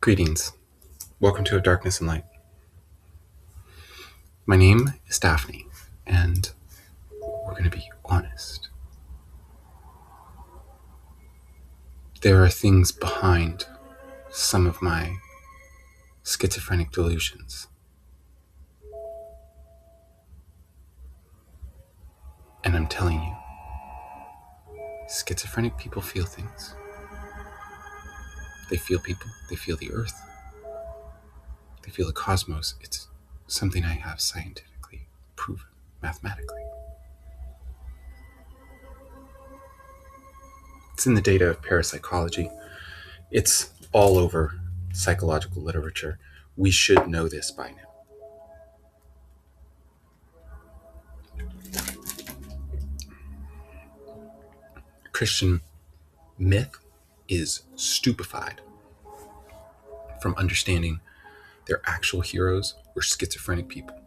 Greetings. Welcome to A Darkness and Light. My name is Daphne, and we're going to be honest. There are things behind some of my schizophrenic delusions. And I'm telling you, schizophrenic people feel things. They feel people, they feel the earth, they feel the cosmos. It's something I have scientifically proven, mathematically. It's in the data of parapsychology. It's all over psychological literature. We should know this by now. Christian myth is stupefied from understanding their actual heroes were schizophrenic people.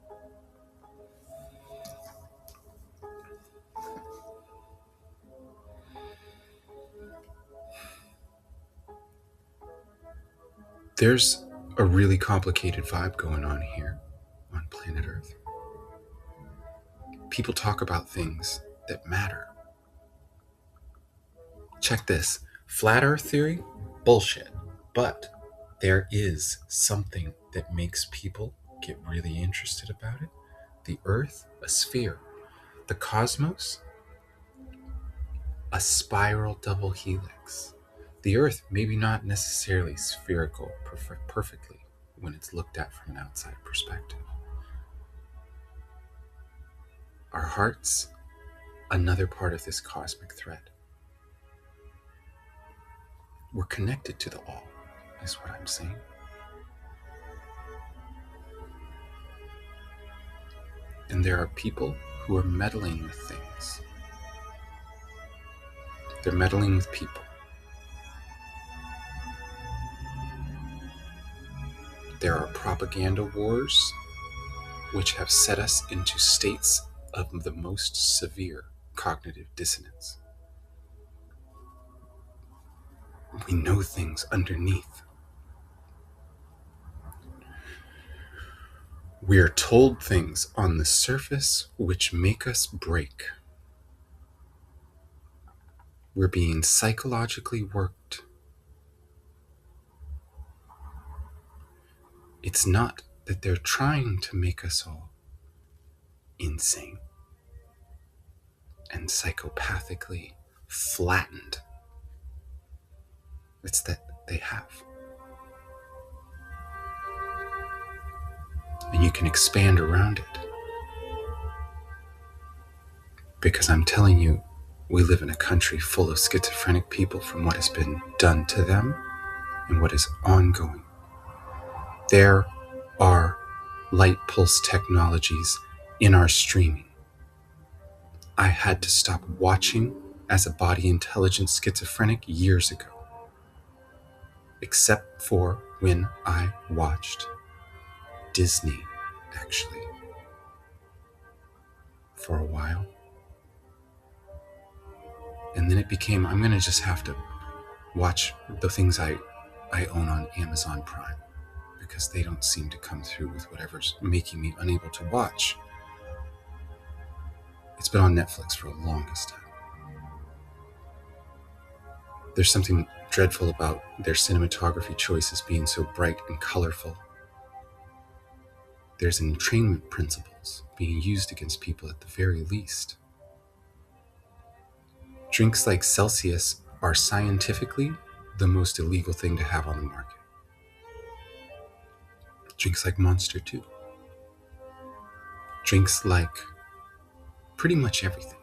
There's a really complicated vibe going on here on planet Earth. People talk about things that matter. Check this. Flat Earth theory? Bullshit. But there is something that makes people get really interested about it. The Earth, a sphere. The cosmos, a spiral double helix. The Earth, maybe not necessarily spherical perfectly when it's looked at from an outside perspective. Our hearts, another part of this cosmic thread. We're connected to the all, is what I'm saying. And there are people who are meddling with things. They're meddling with people. There are propaganda wars which have set us into states of the most severe cognitive dissonance. We know things underneath. We are told things on the surface which make us break. We're being psychologically worked. It's not that they're trying to make us all insane and psychopathically flattened. It's that they have. And you can expand around it. Because I'm telling you, we live in a country full of schizophrenic people from what has been done to them and what is ongoing. There are light pulse technologies in our streaming. I had to stop watching as a body intelligent schizophrenic years ago, except for when I watched Disney, actually, for a while. And then it became, I'm going to just have to watch the things I own on Amazon Prime because they don't seem to come through with whatever's making me unable to watch. It's been on Netflix for the longest time. There's something dreadful about their cinematography choices being so bright and colorful. There's entrainment principles being used against people at the very least. Drinks like Celsius are scientifically the most illegal thing to have on the market. Drinks like Monster too. Drinks like pretty much everything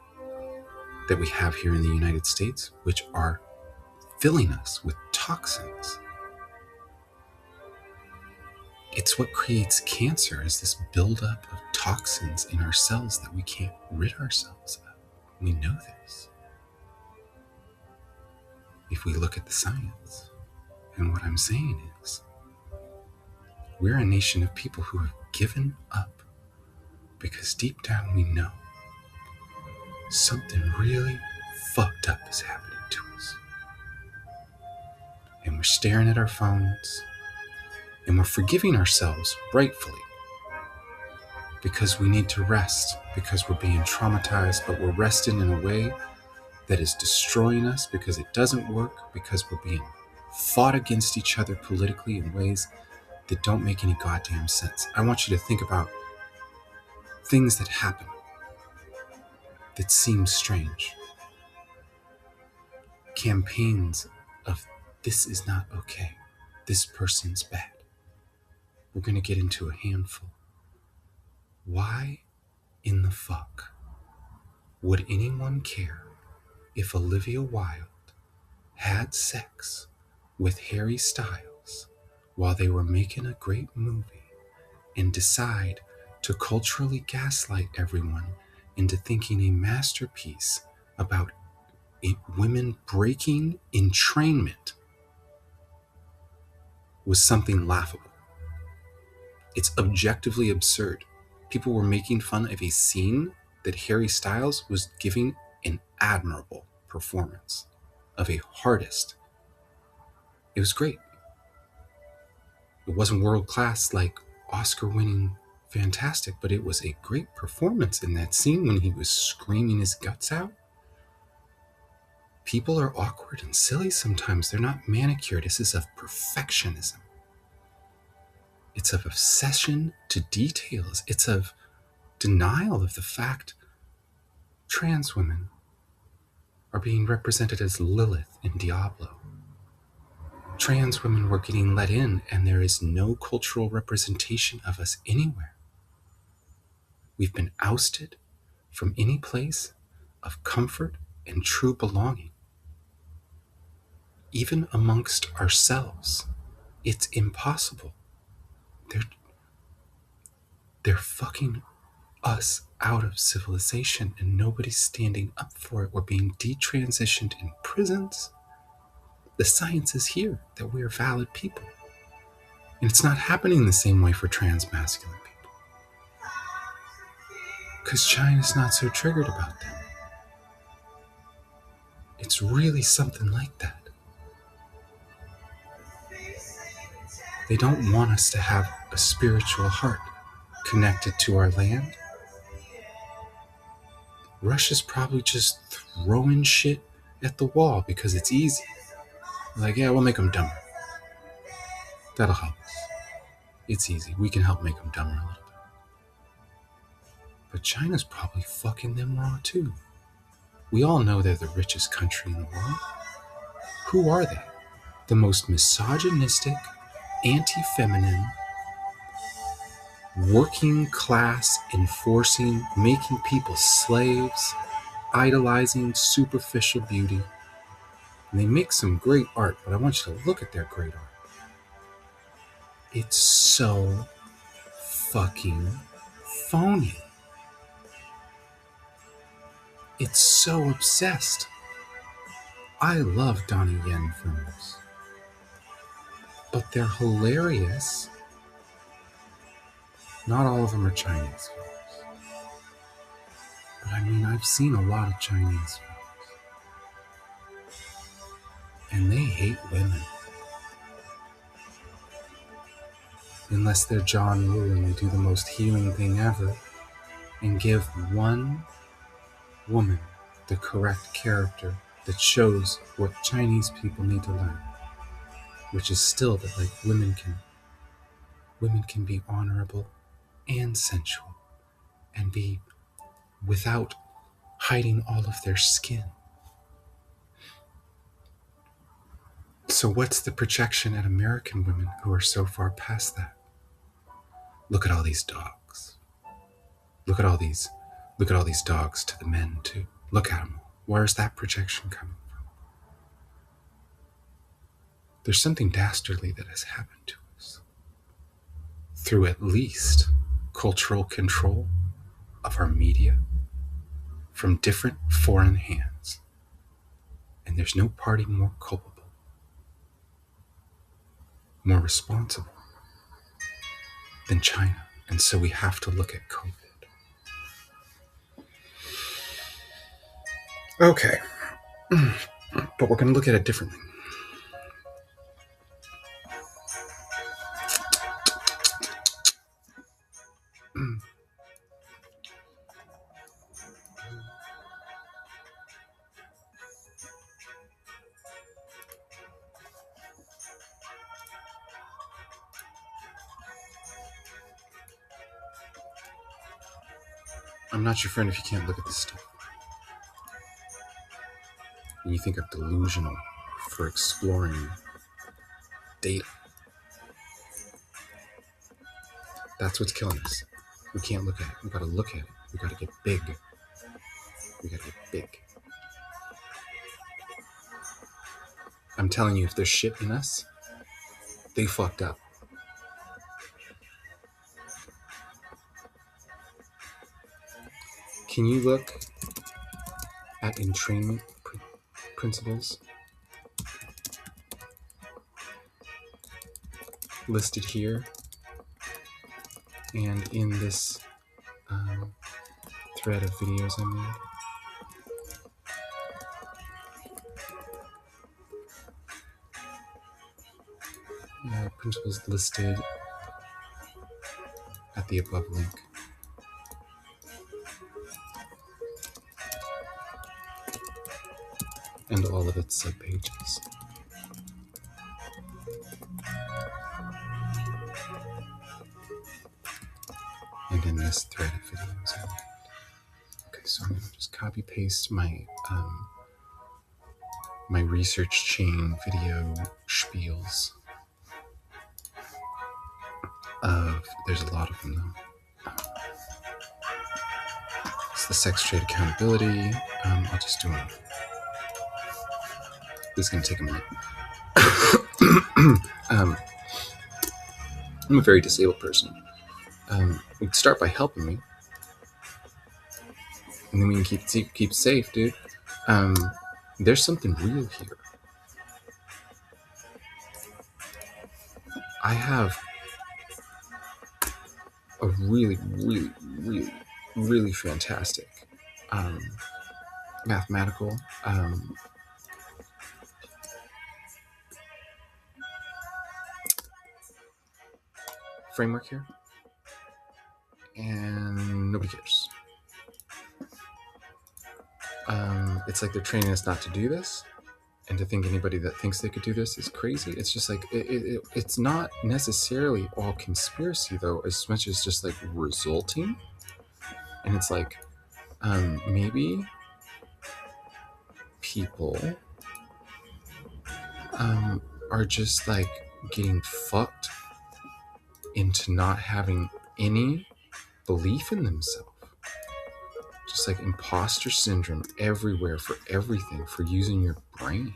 that we have here in the United States, which are filling us with toxins. It's what creates cancer, is this buildup of toxins in our cells that we can't rid ourselves of. We know this. If we look at the science. And what I'm saying is, we're a nation of people who have given up because deep down we know something really fucked up is happening to us. And we're staring at our phones, And we're forgiving ourselves, rightfully, because we need to rest, because we're being traumatized, but we're resting in a way that is destroying us because it doesn't work, because we're being fought against each other politically in ways that don't make any goddamn sense. I want you to think about things that happen that seem strange. Campaigns of this is not okay. This person's bad. We're going to get into a handful. Why in the fuck would anyone care if Olivia Wilde had sex with Harry Styles while they were making a great movie and decide to culturally gaslight everyone into thinking a masterpiece about women breaking entrainment was something laughable? It's objectively absurd. People were making fun of a scene that Harry Styles was giving an admirable performance of a hardest. It was great. It wasn't world class like Oscar winning fantastic, but it was a great performance in that scene when he was screaming his guts out. People are awkward and silly sometimes. They're not manicured. This is of perfectionism. It's of obsession to details. It's of denial of the fact trans women are being represented as Lilith and Diablo. Trans women were getting let in, and there is no cultural representation of us anywhere. We've been ousted from any place of comfort and true belonging. Even amongst ourselves, it's impossible. They're fucking us out of civilization, and nobody's standing up for it. We're being detransitioned in prisons. The science is here that we are valid people. And it's not happening the same way for trans masculine people. Because China's not so triggered about that. It's really something like that. They don't want us to have a spiritual heart connected to our land. Russia's probably just throwing shit at the wall because it's easy. Like, yeah, we'll make them dumber. That'll help us. It's easy. We can help make them dumber a little bit. But China's probably fucking them raw too. We all know they're the richest country in the world. Who are they? The most misogynistic, anti-feminine, working class enforcing, making people slaves, idolizing superficial beauty. And they make some great art, but I want you to look at their great art. It's so fucking phony. It's so obsessed. I love Donnie Yen films, but they're hilarious. Not all of them are Chinese films. But I mean, I've seen a lot of Chinese films. And they hate women. Unless they're John Woo and they do the most healing thing ever and give one woman the correct character that shows what Chinese people need to learn. Which is still that like women can be honorable and sensual and be without hiding all of their skin. So what's the projection at American women who are so far past that? Look at all these dogs. Look at all these dogs to the men too. Look at them. Where's that projection coming from? There's something dastardly that has happened to us through at least cultural control of our media from different foreign hands. And there's no party more culpable, more responsible than China. And so we have to look at COVID. Okay. But we're going to look at it differently. I'm not your friend if you can't look at this stuff. And you think I'm delusional for exploring data. That's what's killing us. We can't look at it. We gotta look at it. We gotta get big. We gotta get big. I'm telling you, if there's shit in us, they fucked up. Can you look at entrainment principles listed here and in this thread of videos I made? Principles listed at the above link. And all of its subpages. And in this thread of videos I made. Okay, so I'm going to just copy paste my my research chain video spiels. There's a lot of them though. It's the sex trade accountability. I'll just do one. This is going to take a minute. I'm a very disabled person. We can start by helping me, and then we can keep safe, dude. There's something real here. I have a really, really, really, really fantastic mathematical framework here, and nobody cares. It's like they're training us not to do this, and to think anybody that thinks they could do this is crazy. It's just like it's not necessarily all conspiracy though, as much as just like resulting. And it's like maybe people are just like getting fucked into not having any belief in themselves. Just like imposter syndrome everywhere for everything, for using your brain.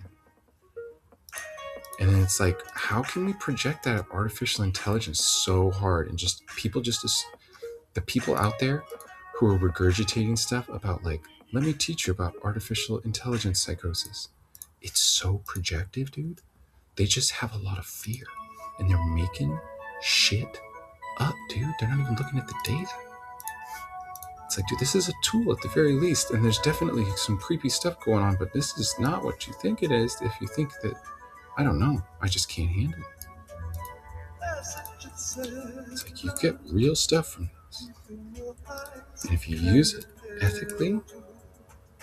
And then it's like, how can we project that artificial intelligence so hard? And just people, the people out there who are regurgitating stuff about like, let me teach you about artificial intelligence psychosis. It's so projective, dude. They just have a lot of fear and they're making shit up, dude. They're not even looking at the data. It's like, dude, this is a tool at the very least, and there's definitely some creepy stuff going on, but this is not what you think it is. If you think that, I don't know, I just can't handle it. It's like you get real stuff from this. And if you use it ethically,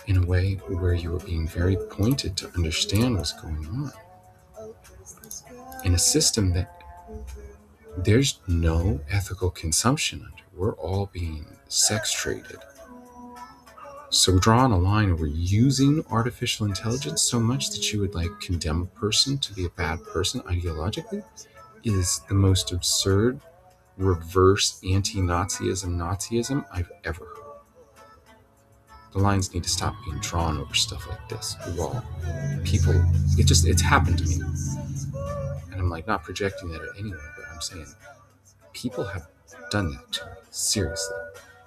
in a way where you are being very pointed to understand what's going on, in a system that there's no ethical consumption under. We're all being sex traded. So we're drawing a line where we're using artificial intelligence so much that you would like condemn a person to be a bad person ideologically is the most absurd reverse anti-Nazism I've ever heard. The lines need to stop being drawn over stuff like this. Well, people, it's happened to me. And I'm like not projecting that at anyone, but I'm saying people have done that to me, seriously,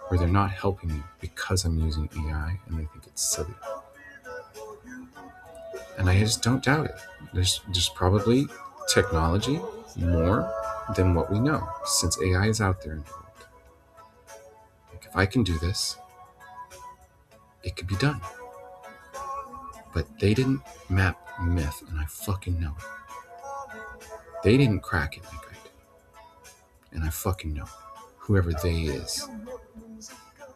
where they're not helping me because I'm using AI and they think it's silly. And I just don't doubt it. There's probably technology more than what we know, since AI is out there in the world. Like if I can do this, it could be done. But they didn't map myth, and I fucking know it. They didn't crack it like I did. And I fucking know it. Whoever they is.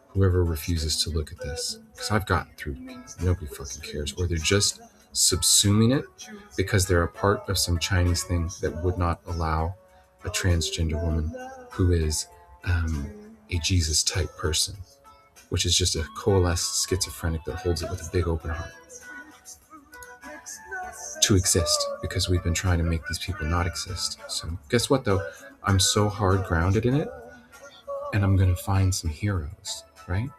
Whoever refuses to look at this. Because I've gotten through to people. Nobody fucking cares. Or they're just subsuming it because they're a part of some Chinese thing that would not allow a transgender woman who is a Jesus type person which is just a coalesced schizophrenic that holds it with a big open heart, to exist, because we've been trying to make these people not exist. So guess what, though? I'm so hard grounded in it, and I'm going to find some heroes, right?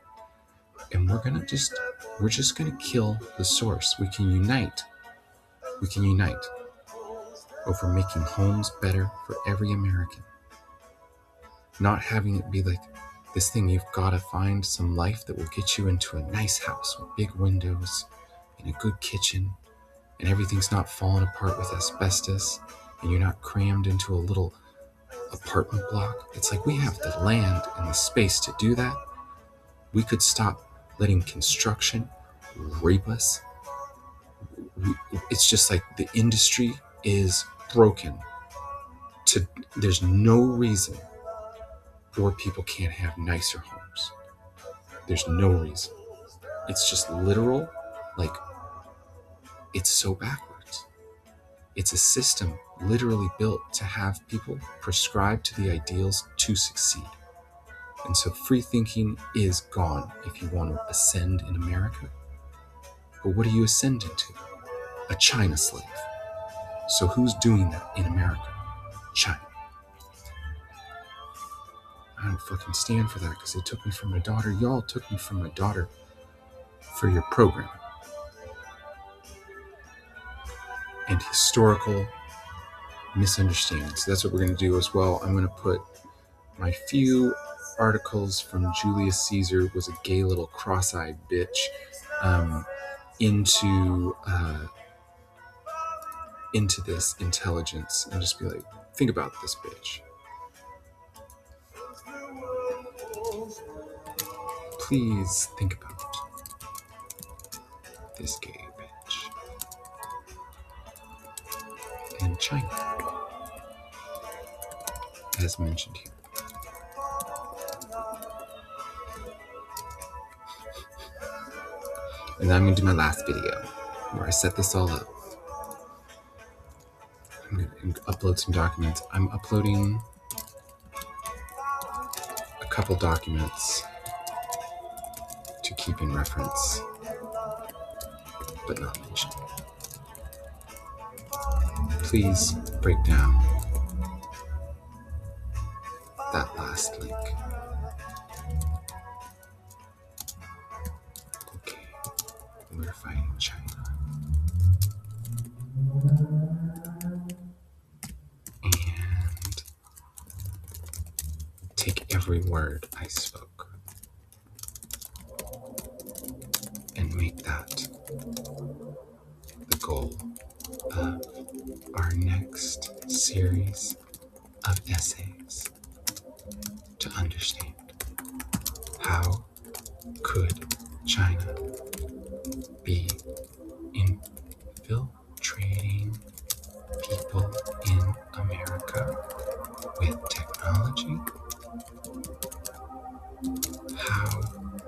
And we're just going to kill the source. We can unite over making homes better for every American. Not having it be like this thing, you've got to find some life that will get you into a nice house with big windows and a good kitchen, and everything's not falling apart with asbestos, and you're not crammed into a little apartment block. It's like we have the land and the space to do that. We could stop letting construction rape us. It's just like the industry is broken. There's no reason poor people can't have nicer homes. There's no reason. It's just literal, like, it's so backwards. It's a system literally built to have people prescribed to the ideals to succeed. And so free thinking is gone if you want to ascend in America. But what are you ascending to? A China slave. So who's doing that in America? China. I don't fucking stand for that, because they took me from my daughter. Y'all took me from my daughter for your program. And historical misunderstandings. So that's what we're going to do as well. I'm going to put my few articles from Julius Caesar was a gay little cross-eyed bitch into this intelligence, and just be like, think about this bitch. Please think about this gay bitch. And China, as mentioned here. And then I'm going to do my last video where I set this all up. I'm going to upload some documents. I'm uploading a couple documents to keep in reference, but not mention. Please break down that last link. Okay, we're fighting China. And take every word I spoke and make that the goal of our next series of essays, to understand how could China be infiltrating people in America with technology? How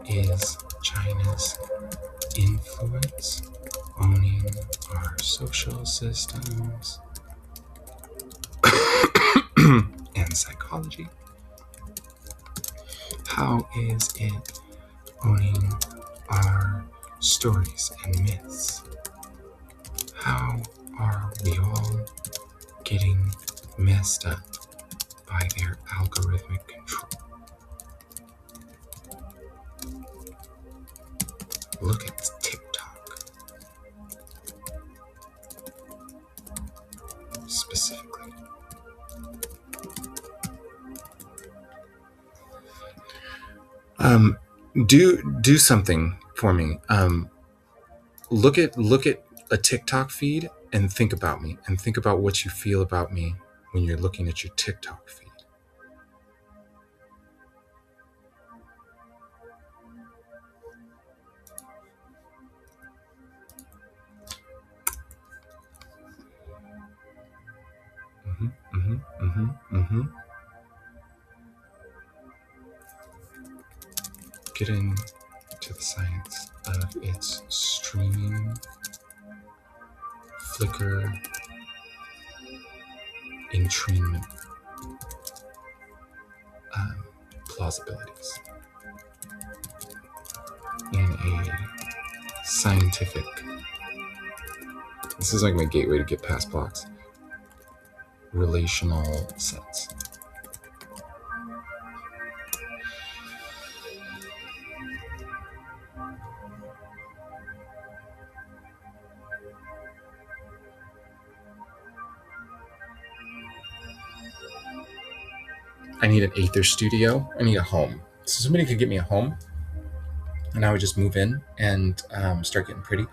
is China's influence owning our social systems and psychology? How is it owning our stories and myths? How are we all getting messed up by their algorithmic control? Look at TikTok specifically. Do something for me. Look at a TikTok feed and think about me, and think about what you feel about me when you're looking at your TikTok feed. Get into the science of its streaming, flicker, entrainment plausibilities. in a scientific, this is like my gateway to get past blocks, relational sense. I need an Aether studio. I need a home. So somebody could get me a home, and I would just move in and start getting pretty.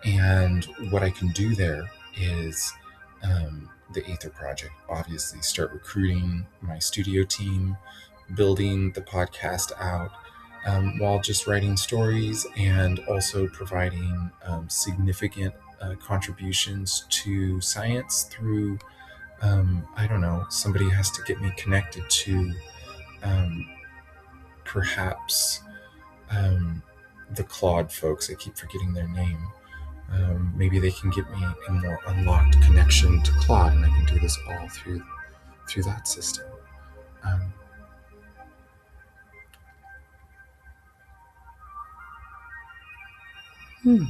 And what I can do there is the Aether Project. Obviously, start recruiting my studio team, building the podcast out, while just writing stories and also providing significant contributions to science through, I don't know, somebody has to get me connected to um, perhaps the Claude folks. I keep forgetting their name. Maybe they can get me a more unlocked connection to Claude, and I can do this all through that system. Um, hmm.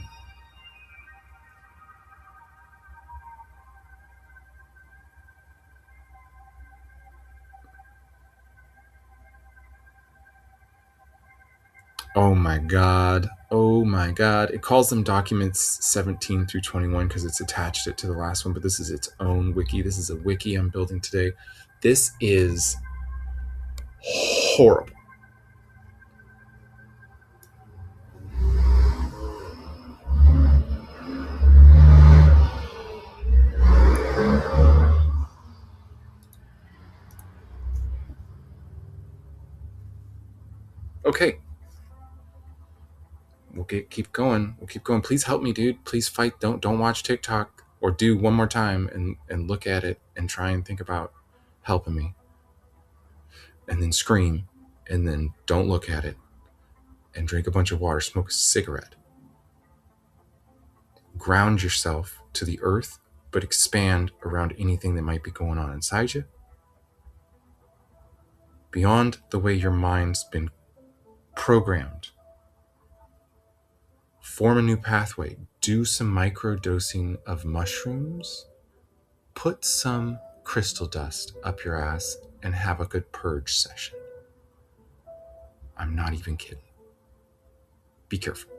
Oh my god. Oh my god. It calls them documents 17 through 21 because it's attached it to the last one, but this is its own wiki. This is a wiki I'm building today. This is horrible. Okay. Keep going. We'll keep going. Please help me, dude. Please fight. Don't watch TikTok, or do one more time and look at it and try and think about helping me. And then scream, and then don't look at it, and drink a bunch of water, smoke a cigarette. Ground yourself to the earth, but expand around anything that might be going on inside you, beyond the way your mind's been programmed. Form a new pathway. Do some micro dosing of mushrooms. Put some crystal dust up your ass and have a good purge session. I'm not even kidding. Be careful.